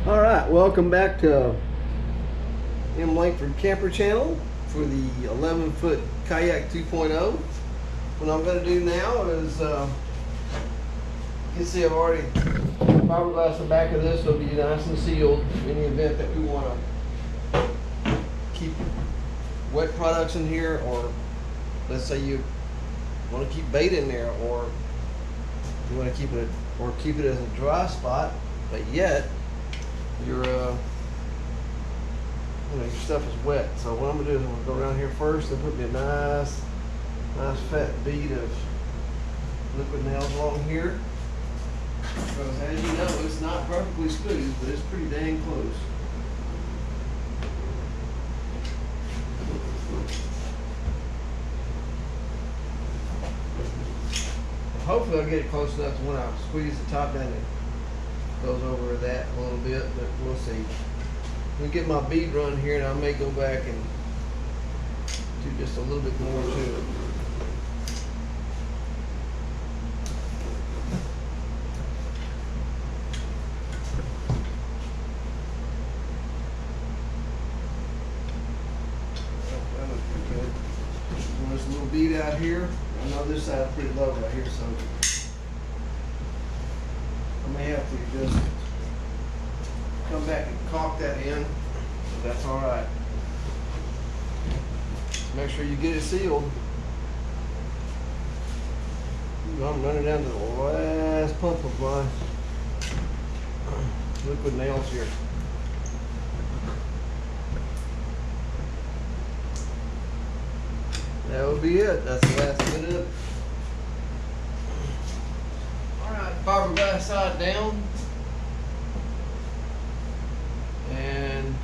All right, welcome back to M. Langford Camper Channel for the 11-foot kayak 2.0. What I'm going to do now is, you can see I've already fiberglassed the back of this. It'll be nice and sealed in the event that we want to keep wet products in here, or let's say you want to keep bait in there, or you want to keep it as a dry spot, but yet your your stuff is wet. So what I'm gonna do is I'm gonna go around here first and put me a nice fat bead of liquid nails along here, because as you know, it's not perfectly smooth, but it's pretty dang close. Hopefully I'll get it close enough to when I squeeze the top down, it goes over that a little bit, but we'll see. We'll get my bead run here, and I may go back and do just a little bit more to it. That looks pretty good. There's a little bead out here. I know this side's pretty low right here, so I may have to just come back and caulk that in, but that's all right. Make sure you get it sealed. I'm running down to the last pump of my liquid nails here. That will be it. That's the last bit of it. Alright, fiberglass side down. And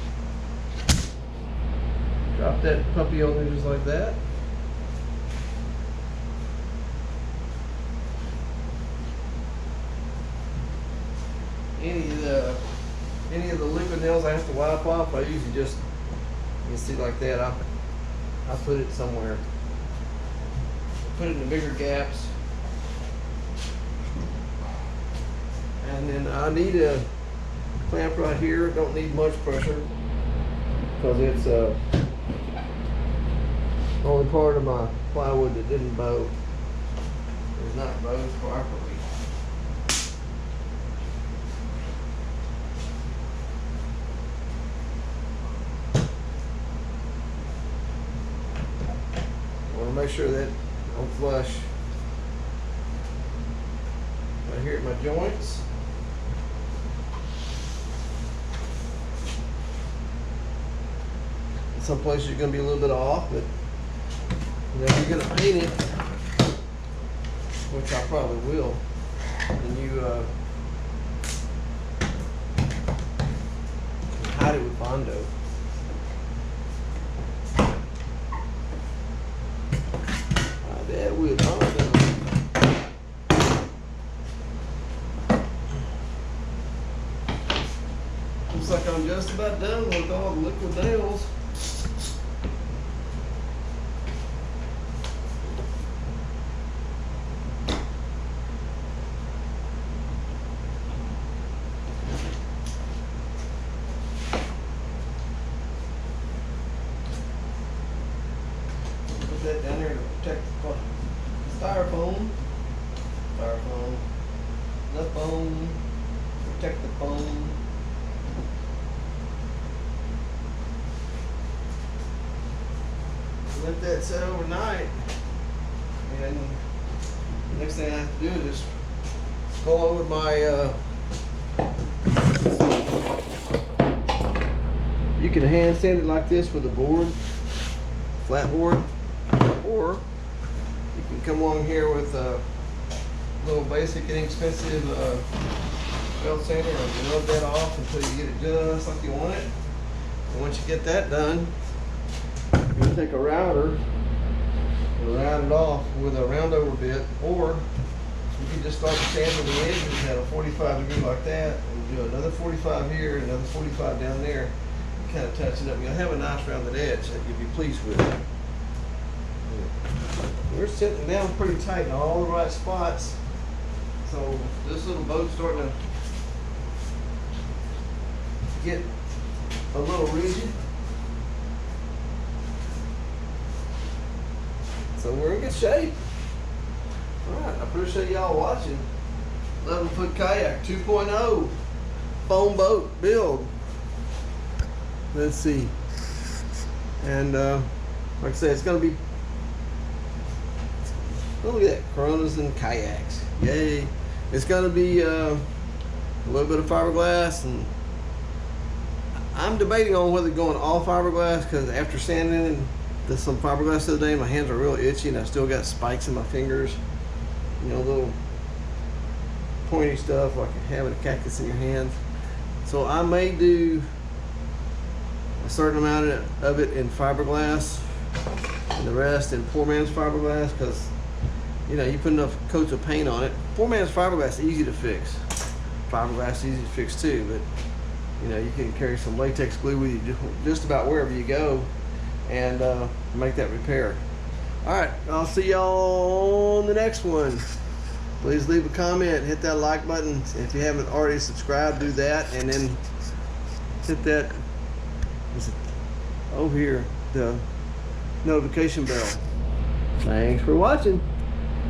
drop that puppy on there just like that. Any of the liquid nails I have to wipe off, I usually just, you can see like that, I put it somewhere. Put it in the bigger gaps. And then I need a clamp right here. Don't need much pressure, because it's the only part of my plywood that didn't bow. It's not bowed properly. I want to make sure that I'm flush right here at my joints. Some places you're going to be a little bit off, but if you're going to paint it, which I probably will, and you hide it with Bondo. Hide that with Bondo. Looks like I'm just about done with all the liquid nails. That down there to protect the styrofoam. The foam, protect the foam. Let that set overnight, and the next thing I have to do is just go over my you can hand sand it like this with a board, flat board, or you can come along here with a little basic inexpensive belt sander and rub that off until you get it just like you want it. And once you get that done, you're going to take a router and round it off with a round over bit, or you can just start sanding the edges at a 45 degree like that, and do another 45 here, another 45 down there, and kind of touch it up. You'll have a nice rounded edge that you'll be pleased with. We're sitting down pretty tight in all the right spots. So this little boat's starting to get a little rigid. So we're in good shape. Alright, I appreciate y'all watching. 11-foot kayak 2.0 foam boat build. Let's see. And like I said, it's gonna be, look at that, Coronas and kayaks. Yay. It's gonna be a little bit of fiberglass, and I'm debating on whether going all fiberglass, because after sanding some fiberglass the other day, my hands are real itchy and I still got spikes in my fingers. You know, little pointy stuff like having a cactus in your hands. So I may do a certain amount of it in fiberglass and the rest in poor man's fiberglass, because you know, you put enough coats of paint on it. Poor man's fiberglass is easy to fix. Fiberglass is easy to fix too, but you know, you can carry some latex glue with you just about wherever you go and make that repair. Alright, I'll see y'all on the next one. Please leave a comment, hit that like button. If you haven't already subscribed, do that, and then hit that, over here, the notification bell. Thanks for watching.